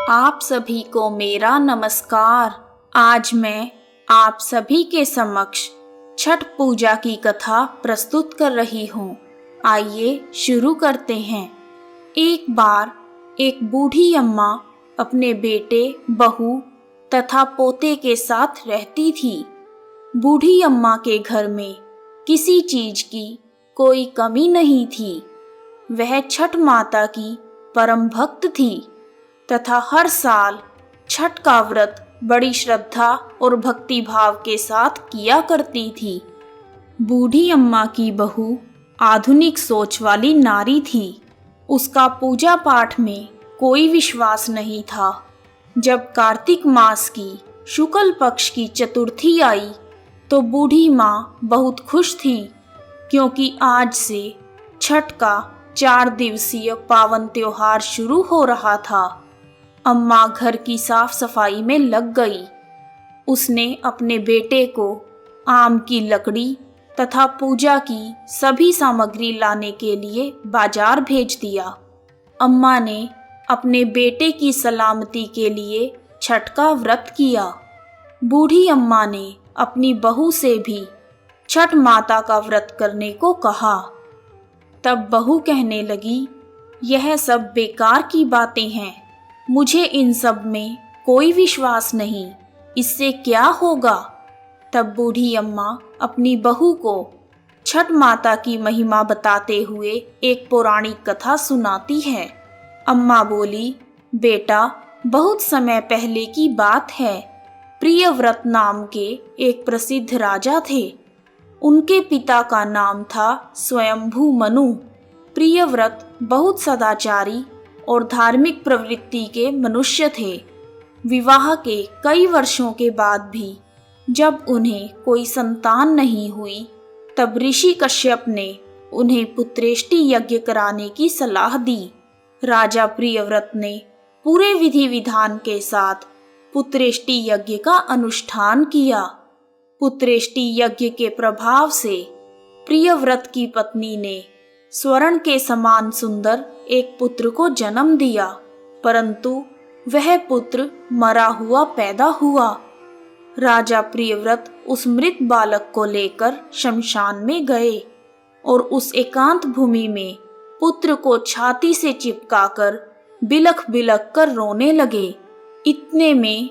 आप सभी को मेरा नमस्कार। आज मैं आप सभी के समक्ष छठ पूजा की कथा प्रस्तुत कर रही हूँ। आइए शुरू करते हैं। एक बार एक बूढ़ी अम्मा अपने बेटे, बहू तथा पोते के साथ रहती थी। बूढ़ी अम्मा के घर में किसी चीज की कोई कमी नहीं थी। वह छठ माता की परम भक्त थी तथा हर साल छठ का व्रत बड़ी श्रद्धा और भक्ति भाव के साथ किया करती थी। बूढ़ी अम्मा की बहू आधुनिक सोच वाली नारी थी। उसका पूजा पाठ में कोई विश्वास नहीं था। जब कार्तिक मास की शुक्ल पक्ष की चतुर्थी आई तो बूढ़ी माँ बहुत खुश थी, क्योंकि आज से छठ का 4 दिवसीय पावन त्योहार शुरू हो रहा था। अम्मा घर की साफ सफाई में लग गई। उसने अपने बेटे को आम की लकड़ी तथा पूजा की सभी सामग्री लाने के लिए बाजार भेज दिया। अम्मा ने अपने बेटे की सलामती के लिए छठ का व्रत किया। बूढ़ी अम्मा ने अपनी बहू से भी छठ माता का व्रत करने को कहा। तब बहू कहने लगी, यह सब बेकार की बातें हैं। मुझे इन सब में कोई विश्वास नहीं, इससे क्या होगा। तब बूढ़ी अम्मा अपनी बहू को छठ माता की महिमा बताते हुए एक पौराणिक कथा सुनाती है। अम्मा बोली, बेटा, बहुत समय पहले की बात है। प्रियव्रत नाम के एक प्रसिद्ध राजा थे। उनके पिता का नाम था स्वयंभू मनु। प्रियव्रत बहुत सदाचारी और धार्मिक प्रवृत्ति के मनुष्य थे। विवाह के कई वर्षों के बाद भी जब उन्हें कोई संतान नहीं हुई, तब ऋषि कश्यप ने उन्हें पुत्रेष्टि यज्ञ कराने की सलाह दी। राजा प्रियव्रत ने पूरे विधि विधान के साथ पुत्रेष्टि यज्ञ का अनुष्ठान किया। पुत्रेष्टि यज्ञ के प्रभाव से प्रियव्रत की पत्नी ने स्वर्ण के समान सुंदर एक पुत्र को जन्म दिया, परंतु वह पुत्र मरा हुआ पैदा हुआ। राजा प्रियव्रत उस मृत बालक को लेकर शमशान में गए और उस एकांत भूमि में पुत्र को छाती से चिपकाकर बिलख बिलख कर रोने लगे। इतने में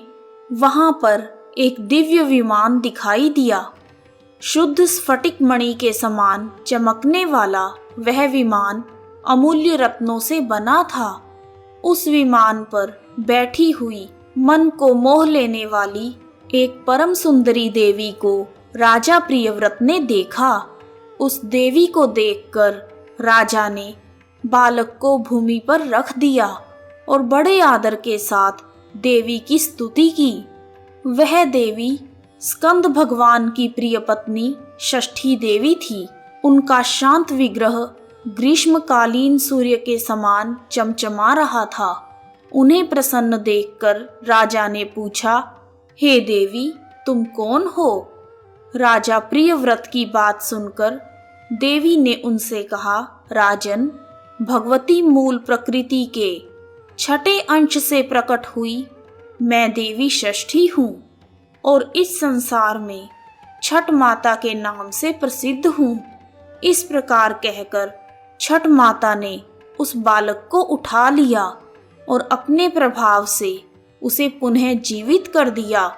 वहां पर एक दिव्य विमान दिखाई दिया। शुद्ध स्फटिक मणि के समान चमकने वाला वह विमान अमूल्य रत्नों से बना था। उस विमान पर बैठी हुई मन को मोह लेने वाली एक परम सुंदरी देवी को राजा प्रियव्रत ने देखा। उस देवी को देखकर राजा ने बालक को भूमि पर रख दिया और बड़े आदर के साथ देवी की स्तुति की। वह देवी स्कंद भगवान की प्रिय पत्नी षष्ठी देवी थी। उनका शांत विग्रह ग्रीष्मकालीन सूर्य के समान चमचमा रहा था। उन्हें प्रसन्न देखकर राजा ने पूछा, हे देवी, तुम कौन हो? राजा प्रियव्रत की बात सुनकर देवी ने उनसे कहा, राजन, भगवती मूल प्रकृति के छठे अंश से प्रकट हुई मैं देवी षष्ठी हूँ और इस संसार में छठ माता के नाम से प्रसिद्ध हूँ। इस प्रकार कहकर छठ माता ने उस बालक को उठा लिया और अपने प्रभाव से उसे पुनः जीवित कर दिया।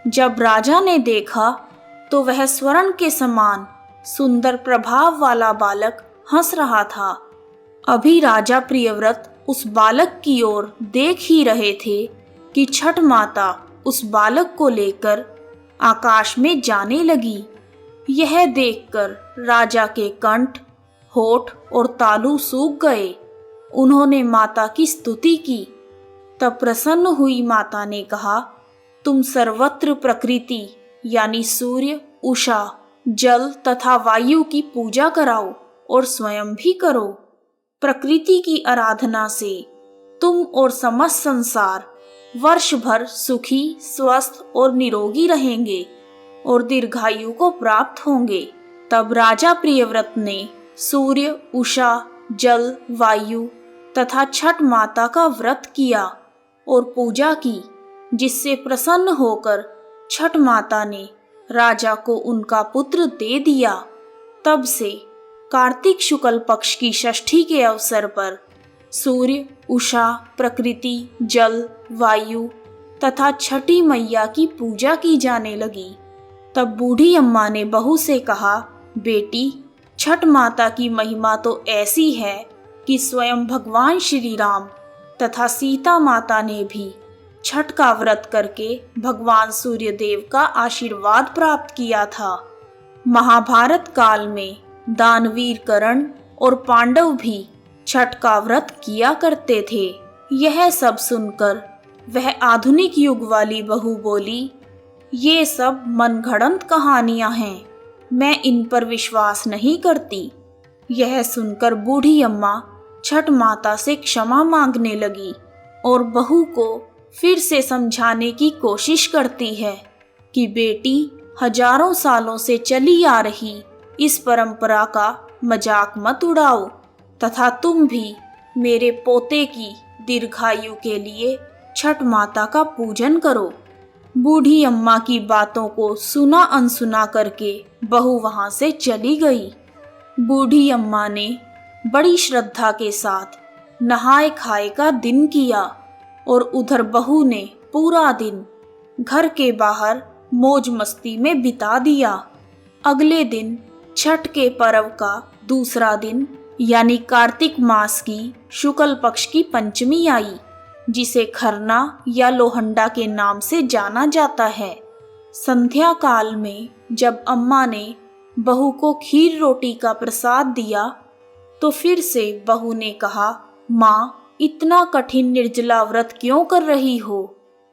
जब राजा ने देखा तो वह स्वर्ण के समान सुंदर प्रभाव वाला बालक हंस रहा था। अभी राजा प्रियव्रत उस बालक की ओर देख ही रहे थे कि छठ माता उस बालक को लेकर आकाश में जाने लगी। यह देखकर राजा के कंठ, होठ और तालू सूख गए। उन्होंने माता की स्तुति की। तब प्रसन्न हुई माता ने कहा, तुम सर्वत्र प्रकृति यानी सूर्य, उषा, जल तथा वायु की पूजा कराओ और स्वयं भी करो। प्रकृति की आराधना से तुम और समस्त संसार वर्ष भर सुखी, स्वस्थ और निरोगी रहेंगे और दीर्घायु को प्राप्त होंगे। तब राजा प्रियव्रत ने सूर्य, उषा, जल, वायु तथा छठ माता का व्रत किया और पूजा की, जिससे प्रसन्न होकर छठ माता ने राजा को उनका पुत्र दे दिया। तब से कार्तिक शुक्ल पक्ष की षष्ठी के अवसर पर सूर्य, उषा, प्रकृति, जल, वायु तथा छठी मैया की पूजा की जाने लगी। तब बूढ़ी अम्मा ने बहू से कहा, बेटी, छठ माता की महिमा तो ऐसी है कि स्वयं भगवान श्री राम तथा सीता माता ने भी छठ का व्रत करके भगवान सूर्य देव का आशीर्वाद प्राप्त किया था। महाभारत काल में दानवीर कर्ण और पांडव भी छठ का व्रत किया करते थे। यह सब सुनकर वह आधुनिक युग वाली बहू बोली, ये सब मनगढ़ंत कहानियां हैं, मैं इन पर विश्वास नहीं करती। यह सुनकर बूढ़ी अम्मा छठ माता से क्षमा मांगने लगी और बहू को फिर से समझाने की कोशिश करती है कि बेटी, हजारों सालों से चली आ रही इस परंपरा का मजाक मत उड़ाओ तथा तुम भी मेरे पोते की दीर्घायु के लिए छठ माता का पूजन करो। बूढ़ी अम्मा की बातों को सुना अनसुना करके बहू वहां से चली गई। बूढ़ी अम्मा ने बड़ी श्रद्धा के साथ नहाए खाए का दिन किया और उधर बहू ने पूरा दिन घर के बाहर मौज मस्ती में बिता दिया। अगले दिन छठ के पर्व का दूसरा दिन यानी कार्तिक मास की शुक्ल पक्ष की पंचमी आई, जिसे खरना या लोहंडा के नाम से जाना जाता है। संध्या काल में जब अम्मा ने बहू को खीर रोटी का प्रसाद दिया तो फिर से बहू ने कहा, माँ, इतना कठिन निर्जला व्रत क्यों कर रही हो?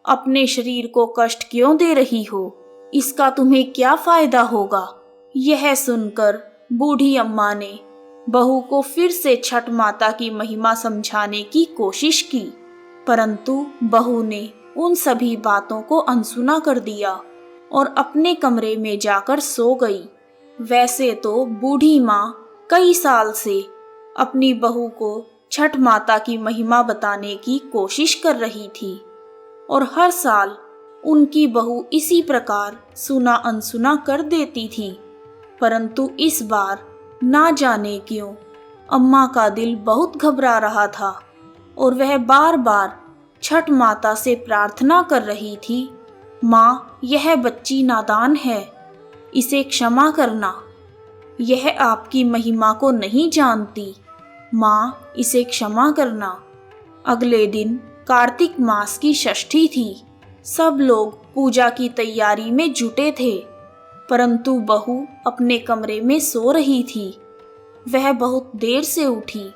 अपने शरीर को कष्ट क्यों दे रही हो? इसका तुम्हें क्या फायदा होगा? यह सुनकर बूढ़ी अम्मा ने बहू को फिर से छठ माता की महिमा समझाने की कोशिश की, परंतु बहू ने उन सभी बातों को अनसुना कर दिया और अपने कमरे में जाकर सो गई। वैसे तो बूढ़ी माँ कई साल से अपनी बहू को छठ माता की महिमा बताने की कोशिश कर रही थी और हर साल उनकी बहू इसी प्रकार सुना अनसुना कर देती थी, परंतु इस बार ना जाने क्यों अम्मा का दिल बहुत घबरा रहा था और वह बार बार छठ माता से प्रार्थना कर रही थी, माँ, यह बच्ची नादान है, इसे क्षमा करना, यह आपकी महिमा को नहीं जानती, माँ, इसे क्षमा करना। अगले दिन कार्तिक मास की षष्ठी थी। सब लोग पूजा की तैयारी में जुटे थे, परंतु बहू अपने कमरे में सो रही थी। वह बहुत देर से उठी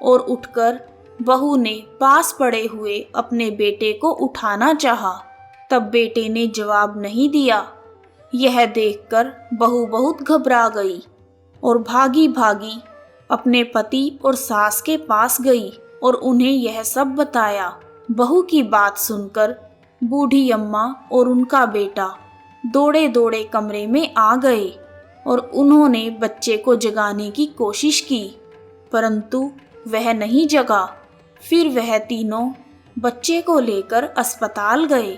और उठकर बहू ने पास पड़े हुए अपने बेटे को उठाना चाहा, तब बेटे ने जवाब नहीं दिया। यह देखकर बहू बहुत घबरा गई और भागी भागी अपने पति और सास के पास गई और उन्हें यह सब बताया। बहू की बात सुनकर बूढ़ी अम्मा और उनका बेटा दौड़े दौड़े कमरे में आ गए और उन्होंने बच्चे को जगाने की कोशिश की, परंतु वह नहीं जगा। फिर वह तीनों बच्चे को लेकर अस्पताल गए।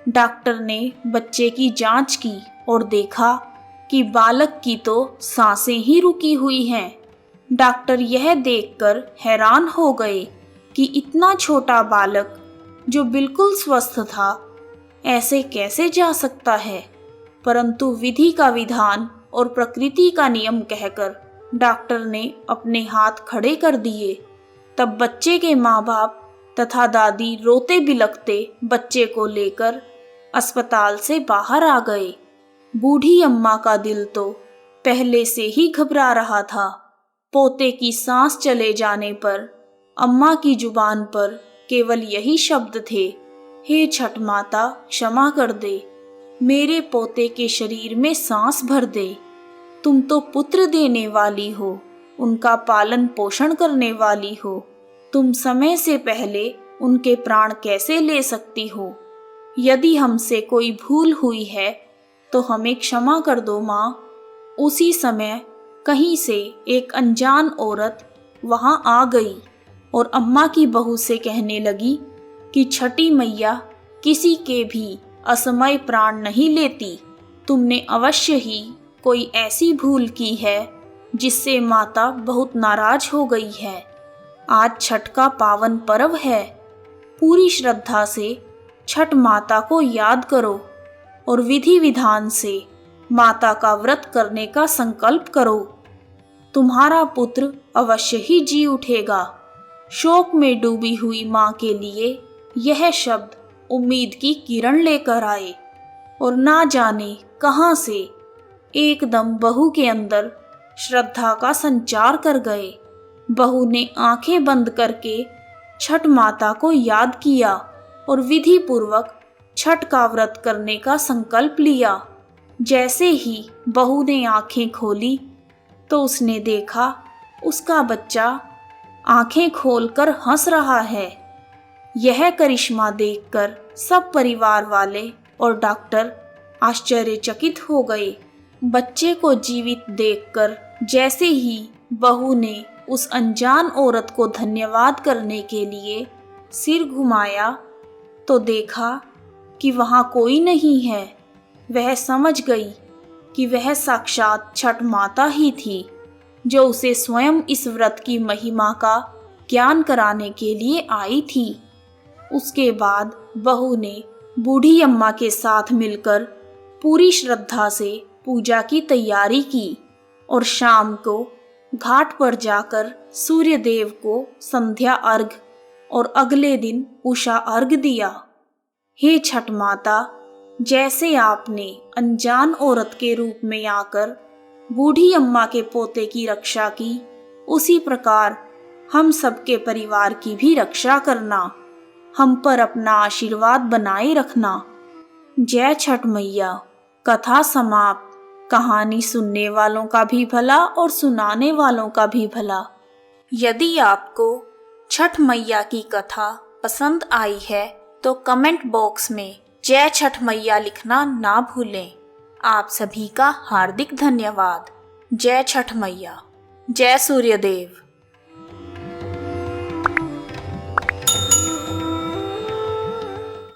डॉक्टर ने बच्चे की जांच की और देखा कि बालक की तो सांसें ही रुकी हुई हैं। डॉक्टर यह देखकर हैरान हो गए कि इतना छोटा बालक जो बिल्कुल स्वस्थ था ऐसे कैसे जा सकता है, परंतु विधि का विधान और प्रकृति का नियम कहकर डॉक्टर ने अपने हाथ खड़े कर दिए। तब बच्चे के माँ बाप तथा दादी रोते बिलखते बच्चे को लेकर अस्पताल से बाहर आ गए। बूढ़ी अम्मा का दिल तो पहले से ही घबरा रहा था। पोते की सांस चले जाने पर अम्मा की जुबान पर केवल यही शब्द थे, हे छठ माता, क्षमा कर दे, मेरे पोते के शरीर में सांस भर दे। तुम तो पुत्र देने वाली हो, उनका पालन पोषण करने वाली हो, तुम समय से पहले उनके प्राण कैसे ले सकती हो? यदि हमसे कोई भूल हुई है तो हमें क्षमा कर दो माँ। उसी समय कहीं से एक अनजान औरत वहां आ गई और अम्मा की बहू से कहने लगी, कि छठी मैया किसी के भी असमय प्राण नहीं लेती। तुमने अवश्य ही कोई ऐसी भूल की है जिससे माता बहुत नाराज हो गई है। आज छठ का पावन पर्व है। पूरी श्रद्धा से छठ माता को याद करो और विधि विधान से माता का व्रत करने का संकल्प करो। तुम्हारा पुत्र अवश्य ही जी उठेगा। शोक में डूबी हुई माँ के लिए यह शब्द उम्मीद की किरण लेकर आए और ना जाने कहां से एकदम बहू के अंदर श्रद्धा का संचार कर गए। बहू ने आंखें बंद करके छठ माता को याद किया और विधि पूर्वक छठ का व्रत करने का संकल्प लिया। जैसे ही बहू ने आंखें खोली तो उसने देखा उसका बच्चा आंखें खोलकर हंस रहा है। यह करिश्मा देखकर सब परिवार वाले और डॉक्टर आश्चर्यचकित हो गए। बच्चे को जीवित देखकर जैसे ही बहू ने उस अनजान औरत को धन्यवाद करने के लिए सिर घुमाया तो देखा कि वहां कोई नहीं है। वह समझ गई कि वह साक्षात छठ माता ही थी जो उसे स्वयं इस व्रत की महिमा का ज्ञान कराने के लिए आई थी। उसके बाद बहू ने बूढ़ी अम्मा के साथ मिलकर पूरी श्रद्धा से पूजा की तैयारी की और शाम को घाट पर जाकर सूर्य देव को संध्या अर्घ और अगले दिन उषा अर्घ दिया। हे छठ माता, जैसे आपने अनजान औरत के रूप में आकर बूढ़ी अम्मा के पोते की रक्षा की, उसी प्रकार हम सबके परिवार की भी रक्षा करना। हम पर अपना आशीर्वाद बनाए रखना। जय छठ मैया। कथा समाप्त। कहानी सुनने वालों का भी भला और सुनाने वालों का भी भला। यदि आपको छठ मैया की कथा पसंद आई है तो कमेंट बॉक्स में जय छठ मैया लिखना ना भूलें। आप सभी का हार्दिक धन्यवाद। जय छठ मैया। जय सूर्यदेव।